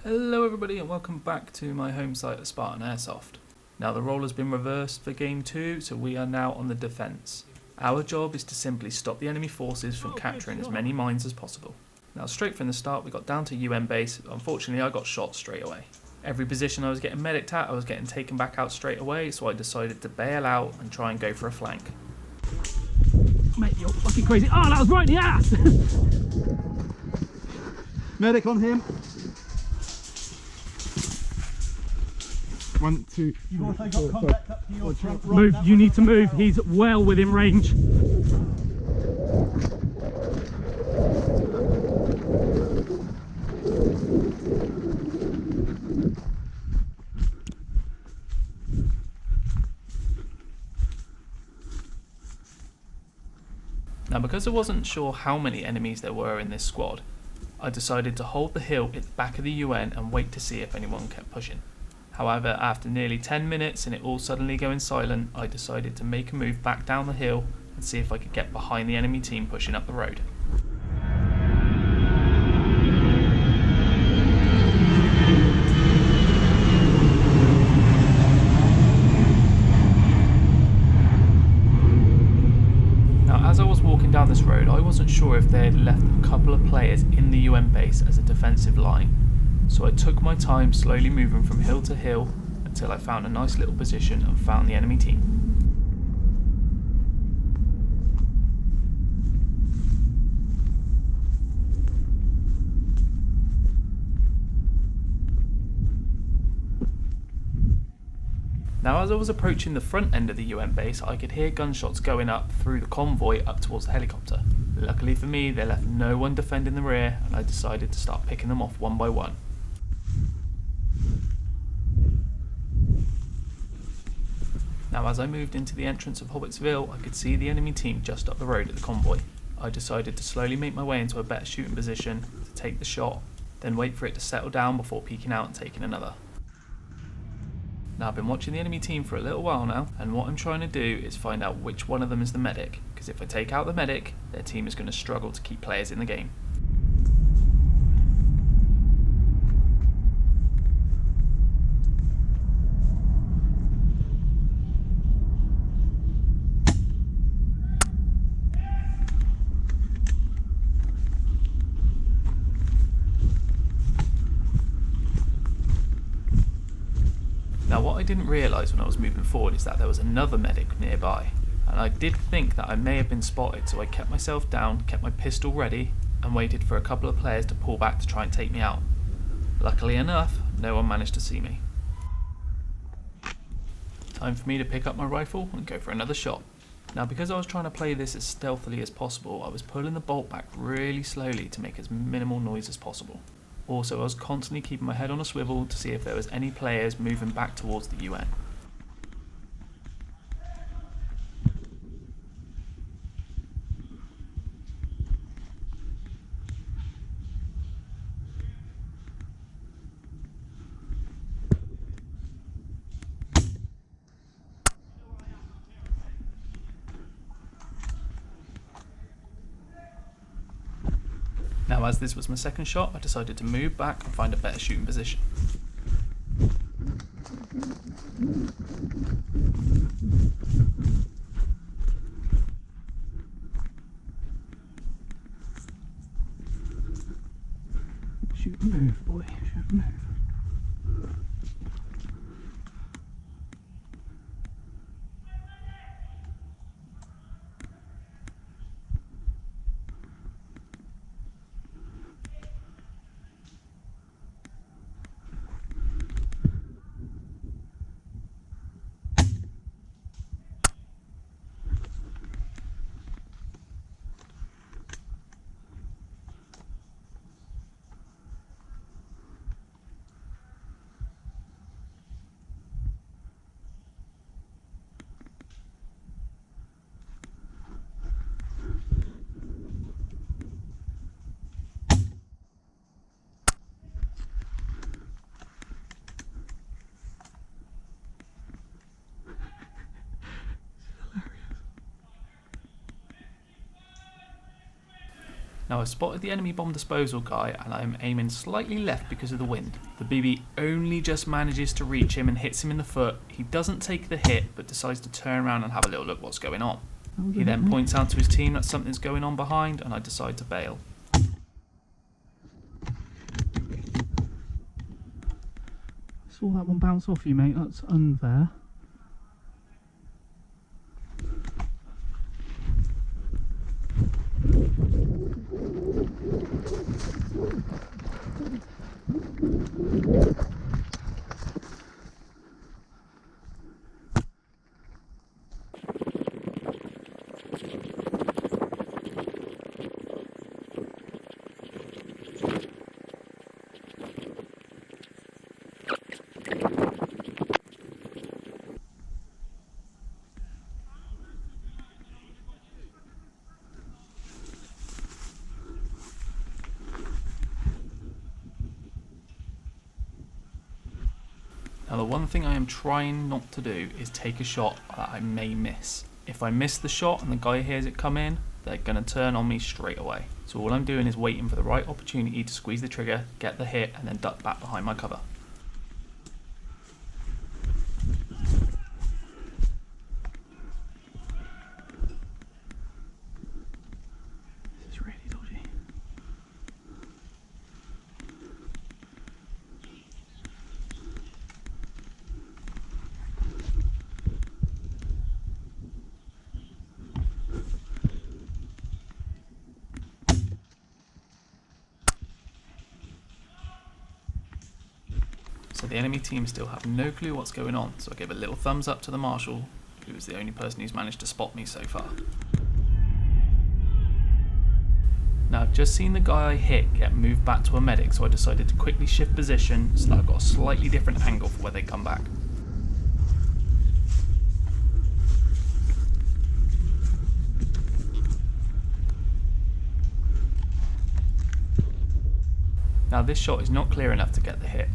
Hello everybody and welcome back to my home site at Spartan Airsoft. Now the role has been reversed for game 2, so we are now on the defence. Our job is to simply stop the enemy forces from capturing as many mines as possible. Now straight from the start we got down to UN base, unfortunately I got shot straight away. Every position I was getting medicked at I was getting taken back out straight away, so I decided to bail out and try and go for a flank. Mate, you're fucking crazy. Oh, that was right in the ass! Medic on him. 1, 2. You've also got contact up to your front right. Move, you need to move. He's well within range. Now because I wasn't sure how many enemies there were in this squad, I decided to hold the hill at the back of the UN and wait to see if anyone kept pushing. However, after nearly 10 minutes and it all suddenly going silent, I decided to make a move back down the hill and see if I could get behind the enemy team pushing up the road. Now as I was walking down this road, I wasn't sure if they had left a couple of players in the UN base as a defensive line. So I took my time slowly moving from hill to hill until I found a nice little position and found the enemy team. Now as I was approaching the front end of the UN base, I could hear gunshots going up through the convoy up towards the helicopter. Luckily for me, they left no one defending the rear and I decided to start picking them off one by one. Now as I moved into the entrance of Hobbitsville, I could see the enemy team just up the road at the convoy. I decided to slowly make my way into a better shooting position to take the shot, then wait for it to settle down before peeking out and taking another. Now I've been watching the enemy team for a little while now, and what I'm trying to do is find out which one of them is the medic, because if I take out the medic, their team is going to struggle to keep players in the game. Now what I didn't realise when I was moving forward is that there was another medic nearby, and I did think that I may have been spotted, so I kept myself down, kept my pistol ready and waited for a couple of players to pull back to try and take me out. Luckily enough, no one managed to see me. Time for me to pick up my rifle and go for another shot. Now because I was trying to play this as stealthily as possible, I was pulling the bolt back really slowly to make as minimal noise as possible. Also, I was constantly keeping my head on a swivel to see if there was any players moving back towards the UN. Now as this was my second shot, I decided to move back and find a better shooting position. Shoot and move, boy. Shoot and move. Now I've spotted the enemy bomb disposal guy and I'm aiming slightly left because of the wind. The BB only just manages to reach him and hits him in the foot. He doesn't take the hit but decides to turn around and have a little look what's going on. He then points out to his team that something's going on behind and I decide to bail. Saw that one bounce off you, mate. That's unfair. Now the one thing I am trying not to do is take a shot that I may miss. If I miss the shot and the guy hears it come in, they're going to turn on me straight away. So all I'm doing is waiting for the right opportunity to squeeze the trigger, get the hit and then duck back behind my cover. This is really dodgy. So the enemy team still have no clue what's going on, so I give a little thumbs up to the marshal, who is the only person who's managed to spot me so far. Now I've just seen the guy I hit get moved back to a medic, so I decided to quickly shift position so that I've got a slightly different angle for where they come back. Now this shot is not clear enough to get the hit.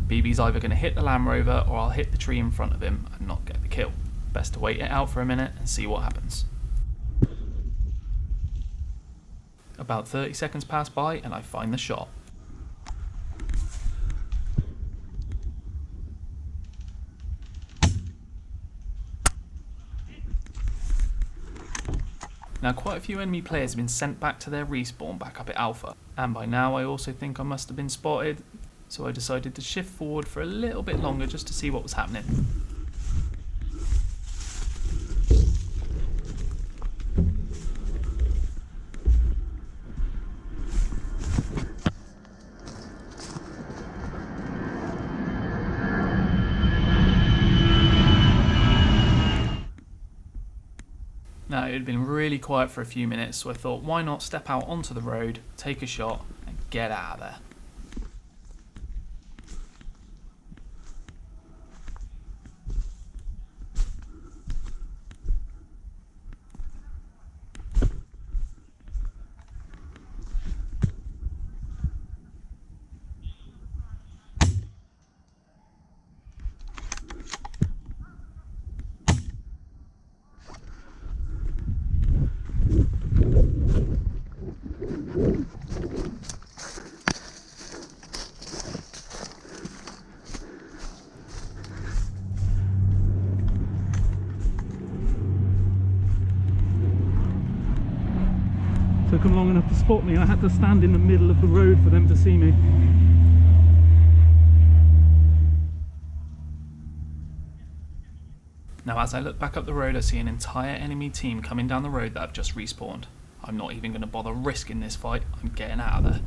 BB's either going to hit the Land Rover or I'll hit the tree in front of him and not get the kill. Best to wait it out for a minute and see what happens. About 30 seconds pass by and I find the shot. Now quite a few enemy players have been sent back to their respawn back up at Alpha, and by now I also think I must have been spotted, so I decided to shift forward for a little bit longer just to see what was happening. Now it had been really quiet for a few minutes, so I thought why not step out onto the road, take a shot and get out of there. Took them long enough to spot me. I had to stand in the middle of the road for them to see me. Now as I look back up the road I see an entire enemy team coming down the road that have just respawned. I'm not even going to bother risking this fight, I'm getting out of there.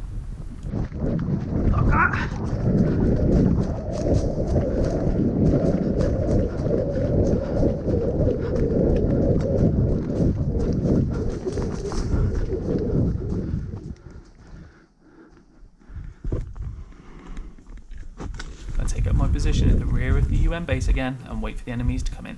I take up my position at the rear of the UN base again and wait for the enemies to come in.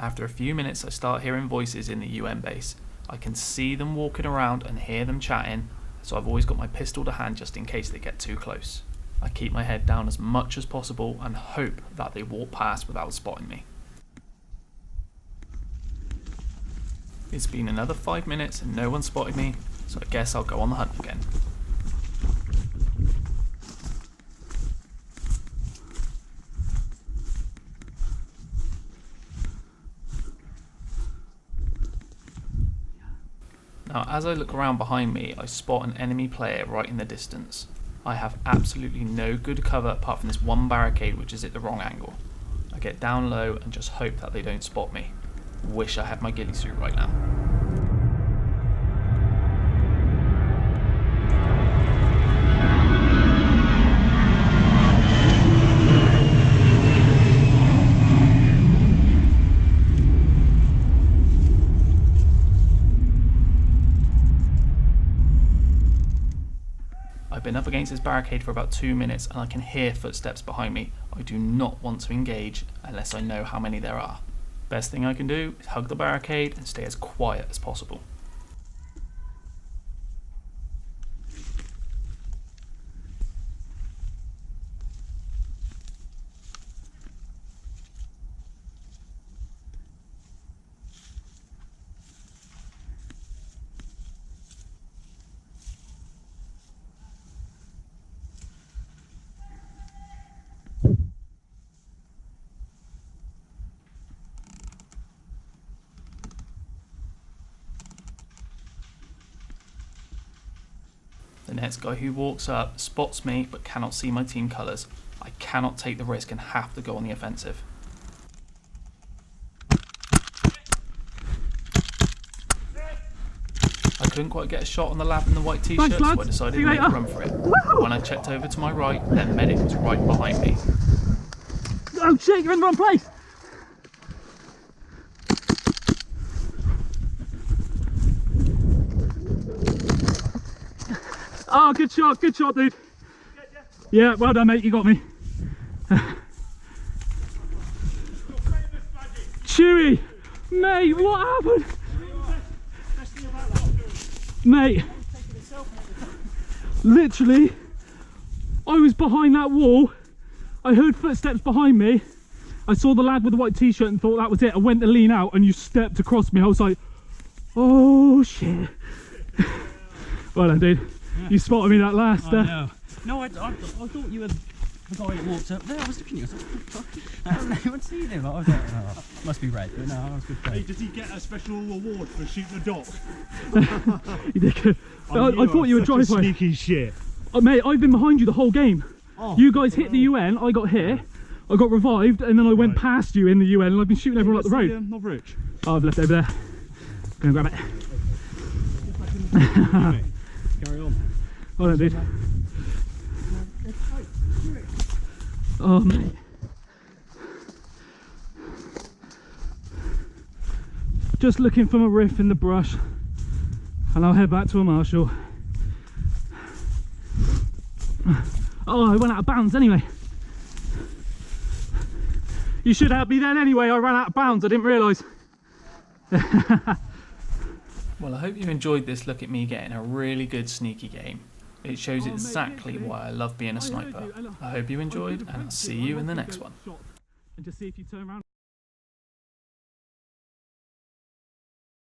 After a few minutes I start hearing voices in the UN base. I can see them walking around and hear them chatting, so I've always got my pistol to hand just in case they get too close. I keep my head down as much as possible and hope that they walk past without spotting me. It's been another 5 minutes and no one spotted me, so I guess I'll go on the hunt again. Now, as I look around behind me, I spot an enemy player right in the distance. I have absolutely no good cover apart from this one barricade which is at the wrong angle. I get down low and just hope that they don't spot me. Wish I had my ghillie suit right now. I've been up against this barricade for about 2 minutes and I can hear footsteps behind me. I do not want to engage unless I know how many there are. Best thing I can do is hug the barricade and stay as quiet as possible. The next guy who walks up spots me but cannot see my team colours. I cannot take the risk and have to go on the offensive. I couldn't quite get a shot on the lad in the white t-shirt, so I decided to make a run for it. When I checked over to my right, their medic was right behind me. Oh shit, you're in the wrong place! Oh, good shot, dude. Yeah, well done, mate, you got me. Chewy! Mate, what happened? Mate, literally, I was behind that wall, I heard footsteps behind me, I saw the lad with the white t-shirt and thought that was it. I went to lean out and you stepped across me. I was like, oh shit. Well done, dude. Yeah. You spotted me that last. No, I thought you were the guy that walked up there. I was looking at you. I haven't anyone seen him. I was like, oh, must be red. But no, that was good. Hey, did he get a special award for shooting a dock? You did good. I thought you were driving. Sneaky shit. Mate, I've been behind you the whole game. Oh, you guys hit the UN, I got hit, I got revived, and then I went past you in the UN, and I've been shooting everyone up the road. Not rich. Oh, I've left it over there. Go and grab it. Carry on. Hold on, dude. Oh, mate. Just looking for my riff in the brush, and I'll head back to a marshal. Oh, I went out of bounds anyway. You should have me then anyway. I ran out of bounds, I didn't realise. Well, I hope you enjoyed this look at me getting a really good sneaky game. It shows exactly why I love being a sniper. I hope you enjoyed, and I'll see you in the next one. And just see if you turn around.